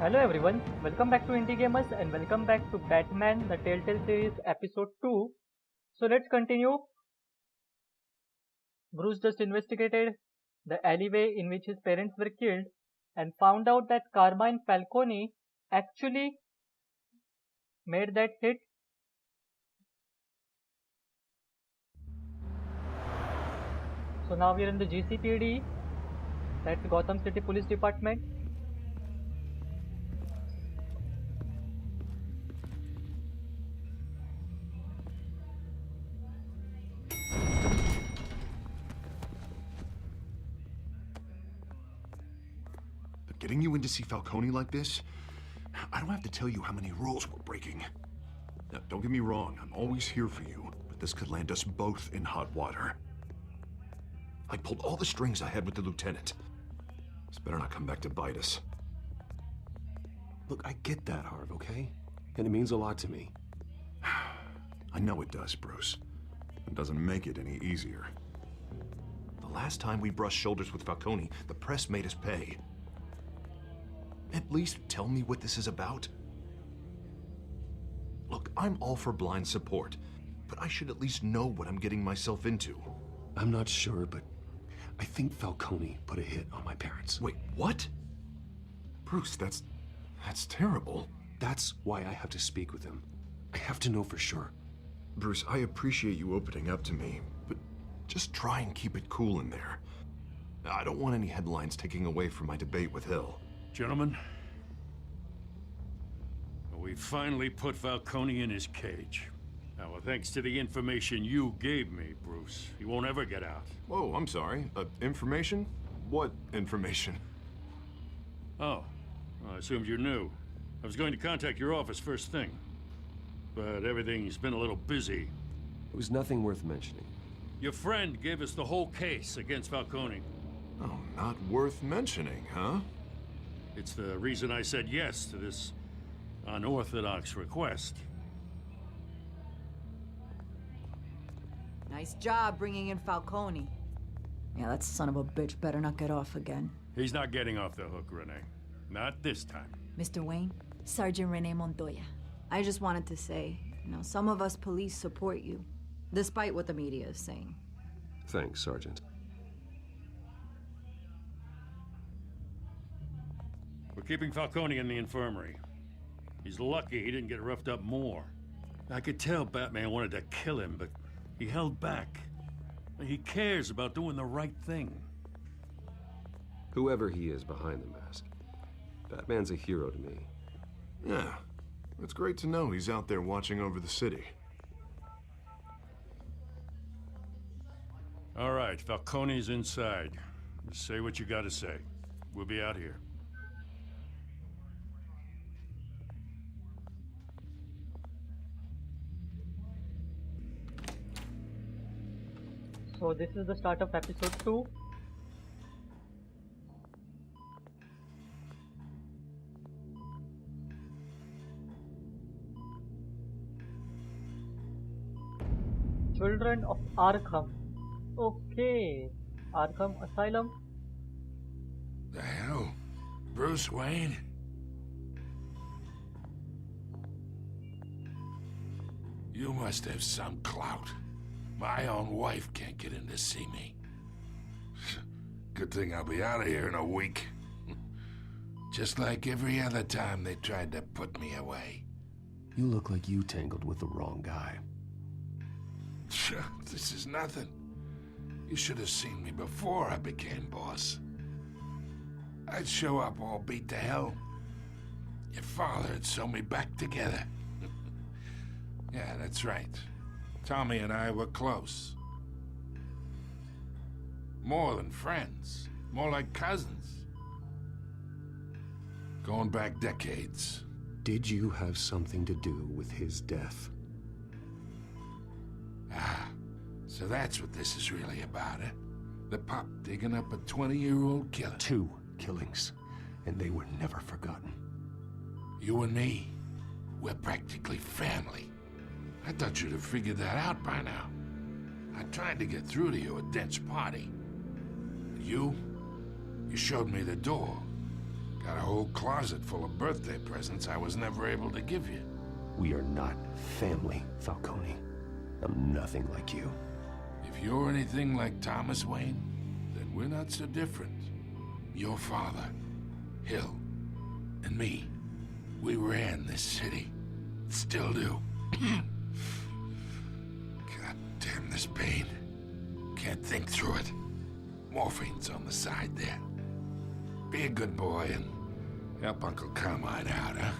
Hello everyone, welcome back to Indie Gamers and welcome back to Batman the Telltale series episode 2. So let's continue. Bruce just investigated the alleyway in which his parents were killed and found out that Carmine Falcone actually made that hit. So now we are in the GCPD, that's Gotham City Police Department. Getting you in to see Falcone like this? I don't have to tell you how many rules we're breaking. Now, don't get me wrong, I'm always here for you, but this could land us both in hot water. I pulled all the strings I had with the lieutenant. This better not come back to bite us. Look, I get that, Harv, okay? And it means a lot to me. I know it does, Bruce. It doesn't make it any easier. The last time we brushed shoulders with Falcone, the press made us pay. At least tell me what this is about. Look, I'm all for blind support, but I should at least know what I'm getting myself into. I'm not sure, but I think Falcone put a hit on my parents. Wait, what? Bruce, that's terrible. That's why I have to speak with him. I have to know for sure. Bruce, I appreciate you opening up to me, but just try and keep it cool in there. I don't want any headlines taking away from my debate with Hill. Gentlemen, we finally put Falcone in his cage. Now, thanks to the information you gave me, Bruce, he won't ever get out. Whoa, I'm sorry. Information? What information? Oh, well, I assumed you knew. I was going to contact your office first thing, but everything's been a little busy. It was nothing worth mentioning. Your friend gave us the whole case against Falcone. Oh, not worth mentioning, huh? It's the reason I said yes to this unorthodox request. Nice job bringing in Falcone. Yeah, that son of a bitch better not get off again. He's not getting off the hook, Renee. Not this time. Mr. Wayne, Sergeant Renee Montoya. I just wanted to say, some of us police support you, despite what the media is saying. Thanks, Sergeant. We're keeping Falcone in the infirmary. He's lucky he didn't get roughed up more. I could tell Batman wanted to kill him, but he held back. He cares about doing the right thing. Whoever he is behind the mask, Batman's a hero to me. Yeah, it's great to know he's out there watching over the city. All right, Falcone's inside. Just say what you gotta say. We'll be out here. So this is the start of episode 2. Children of Arkham. Okay. Arkham Asylum. The hell? Bruce Wayne? You must have some clout. My own wife can't get in to see me. Good thing I'll be out of here in a week. Just like every other time they tried to put me away. You look like you tangled with the wrong guy. This is nothing. You should have seen me before I became boss. I'd show up all beat to hell. Your father had sewn me back together. Yeah, that's right. Tommy and I were close. More than friends. More like cousins. Going back decades. Did you have something to do with his death? Ah, so that's what this is really about, eh? The pup digging up a 20-year-old killer. 2 killings, and they were never forgotten. You and me, we're practically family. I thought you'd have figured that out by now. I tried to get through to you at Dent's party. You showed me the door. Got a whole closet full of birthday presents I was never able to give you. We are not family, Falcone. I'm nothing like you. If you're anything like Thomas Wayne, then we're not so different. Your father, Hill, and me, we ran this city. Still do. God damn this pain. Can't think through it. Morphine's on the side there. Be a good boy and help Uncle Carmine out, huh?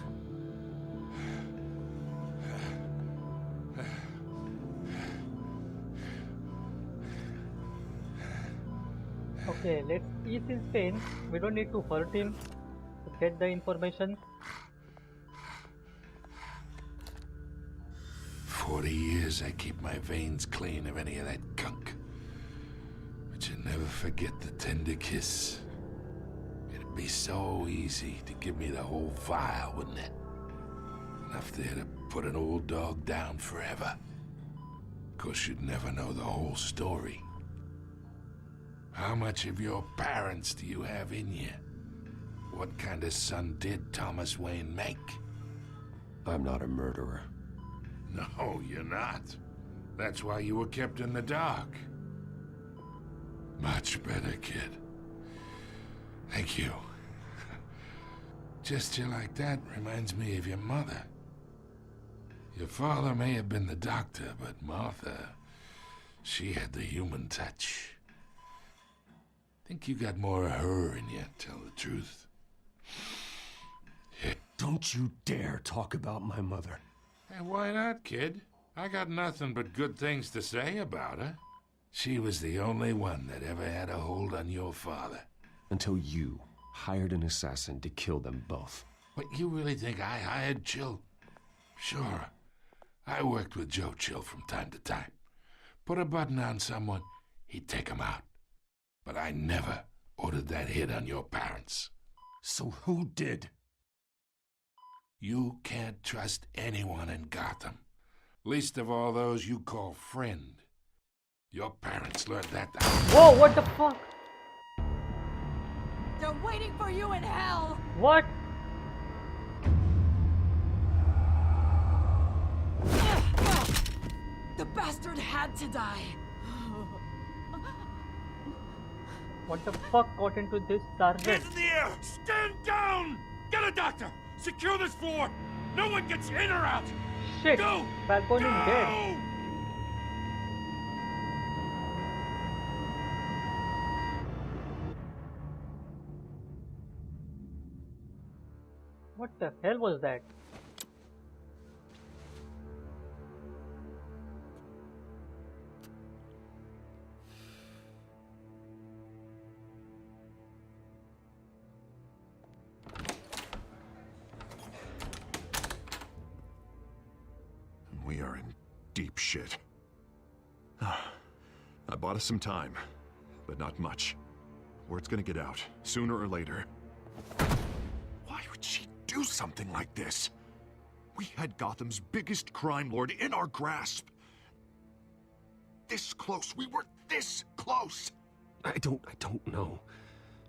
Okay, let's ease his pain. We don't need to hurt him to get the information. 40 years I keep my veins clean of any of that gunk. But you never forget the tender kiss. It'd be so easy to give me the whole vial, wouldn't it? Enough there to put an old dog down forever. Of course, you'd never know the whole story. How much of your parents do you have in you? What kind of son did Thomas Wayne make? I'm not a murderer. No, you're not. That's why you were kept in the dark. Much better, kid. Thank you. Gesture like that reminds me of your mother. Your father may have been the doctor, but Martha, she had the human touch. Think you got more of her in you, tell the truth. Don't you dare talk about my mother. Hey, why not, kid? I got nothing but good things to say about her. She was the only one that ever had a hold on your father. Until you hired an assassin to kill them both. What, you really think I hired Chill? Sure. I worked with Joe Chill from time to time. Put a button on someone, he'd take him out. But I never ordered that hit on your parents. So who did? You can't trust anyone in Gotham. Least of all those you call friend. Your parents learned that. Whoa, what the fuck? They're waiting for you in hell! What? The bastard had to die. What the fuck got into this target? Hands in the air! Stand down! Get a doctor! Secure this floor! No one gets in or out! Shit! Go! Falcone is dead. Go! What the hell was that? We are in deep shit. I bought us some time, but not much. Word's gonna get out, sooner or later. Why would she do something like this? We had Gotham's biggest crime lord in our grasp. This close, we were this close! I don't know.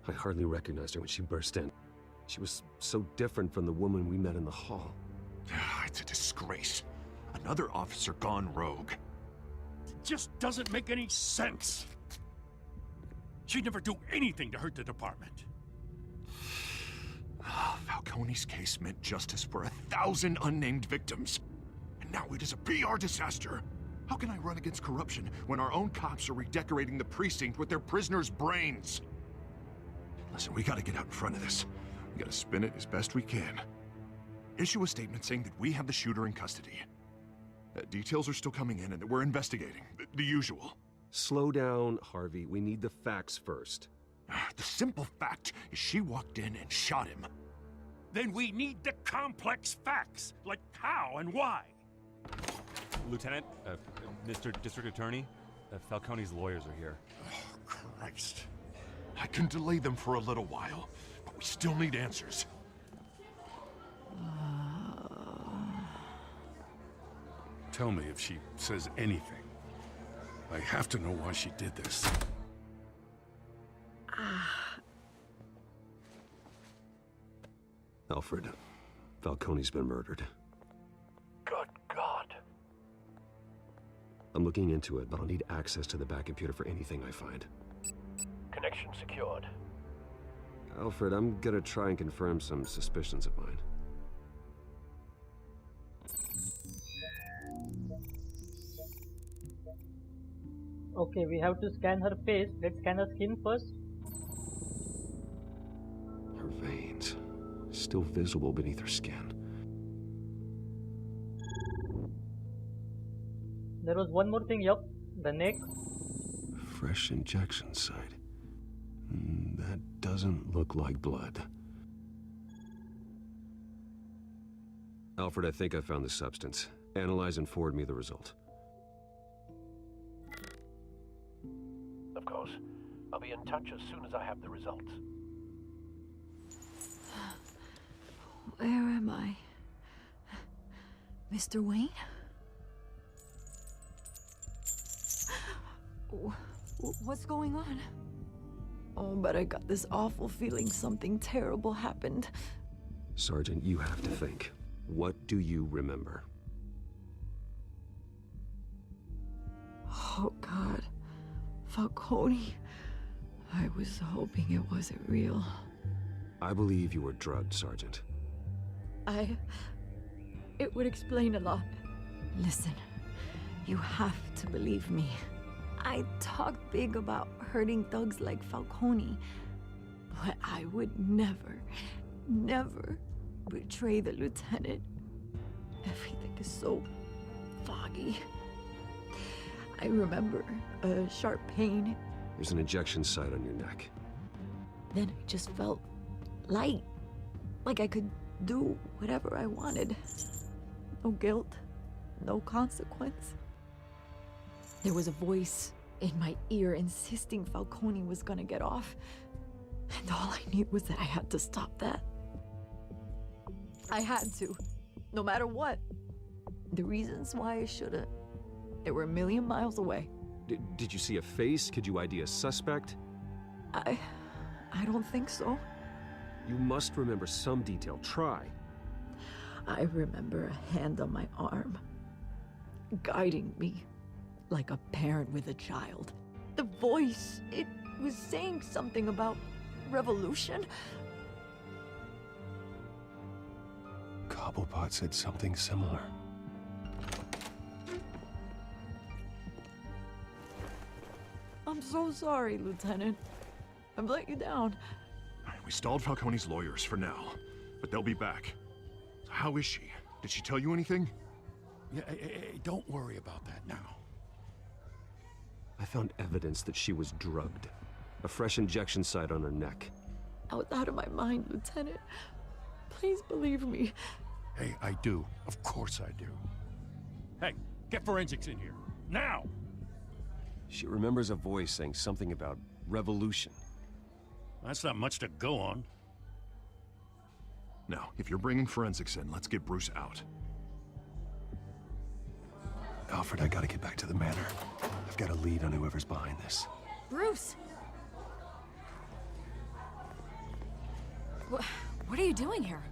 I hardly recognized her when she burst in. She was so different from the woman we met in the hall. It's a disgrace. Another officer gone rogue. It just doesn't make any sense. She'd never do anything to hurt the department. Falcone's case meant justice for 1,000 unnamed victims. And now it is a PR disaster. How can I run against corruption when our own cops are redecorating the precinct with their prisoners' brains? Listen, we gotta get out in front of this. We gotta spin it as best we can. Issue a statement saying that we have the shooter in custody. Details are still coming in and that we're investigating. The usual. Slow down, Harvey. We need the facts first. The simple fact is she walked in and shot him. Then we need the complex facts, like how and why. Lieutenant, Mr. District Attorney, Falcone's lawyers are here. Oh, Christ. I can delay them for a little while, but we still need answers. Tell me if she says anything. I have to know why she did this. Alfred, Falcone's been murdered. Good God. I'm looking into it, but I'll need access to the back computer for anything I find. Connection secured. Alfred, I'm gonna try and confirm some suspicions of mine. Okay, we have to scan her face. Let's scan her skin first. Her veins, still visible beneath her skin. There was one more thing, yup. The neck. Fresh injection site. That doesn't look like blood. Alfred, I think I found the substance. Analyze and forward me the result. Of course. I'll be in touch as soon as I have the results. Where am I? Mr. Wayne? What's going on? Oh, but I got this awful feeling something terrible happened. Sergeant, you have to think. What do you remember? Oh, God. Falcone. I was hoping it wasn't real. I believe you were drugged, Sergeant. It would explain a lot. Listen, you have to believe me. I talked big about hurting thugs like Falcone, but I would never, never betray the lieutenant. Everything is so foggy. I remember a sharp pain. There's an injection site on your neck. Then I just felt light, like I could do whatever I wanted. No guilt, no consequence. There was a voice in my ear insisting Falcone was gonna get off. And all I knew was that I had to stop that. I had to, no matter what. The reasons why I should've, they were a million miles away. Did you see a face? Could you ID a suspect? I don't think so. You must remember some detail. Try. I remember a hand on my arm, guiding me like a parent with a child. The voice, it was saying something about revolution. Cobblepot said something similar. I'm so sorry, Lieutenant. I've let you down. We stalled Falcone's lawyers for now, but they'll be back. So how is she? Did she tell you anything? Yeah, hey, don't worry about that now. I found evidence that she was drugged. A fresh injection site on her neck. I was out of my mind, Lieutenant. Please believe me. Hey, I do. Of course I do. Hey, get forensics in here. Now! She remembers a voice saying something about revolution. That's not much to go on. Now, if you're bringing forensics in, let's get Bruce out. Alfred, I gotta get back to the manor. I've got a lead on whoever's behind this. Bruce! What are you doing here?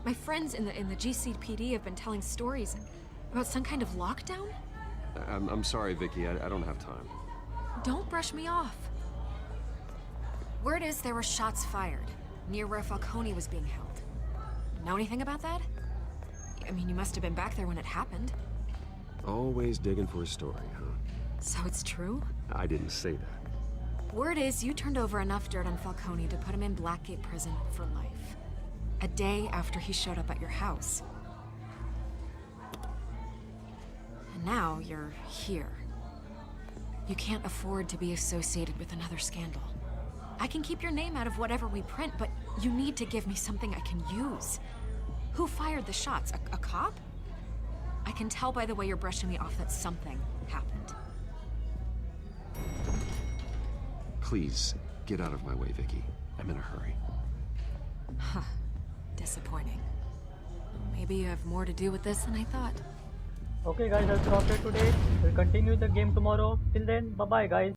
My friends in the GCPD have been telling stories about some kind of lockdown? I'm sorry, Vicky. I don't have time. Don't brush me off. Word is there were shots fired near where Falcone was being held. Know anything about that? I mean, you must have been back there when it happened. Always digging for a story, huh? So it's true? I didn't say that. Word is you turned over enough dirt on Falcone to put him in Blackgate Prison for life. A day after he showed up at your house. And now you're here. You can't afford to be associated with another scandal. I can keep your name out of whatever we print, but you need to give me something I can use. Who fired the shots? A cop? I can tell by the way you're brushing me off that something happened. Please, get out of my way, Vicky. I'm in a hurry. Huh. Disappointing. Maybe you have more to do with this than I thought. Okay guys, I'll stop here today. We'll continue the game tomorrow. Till then, bye bye guys.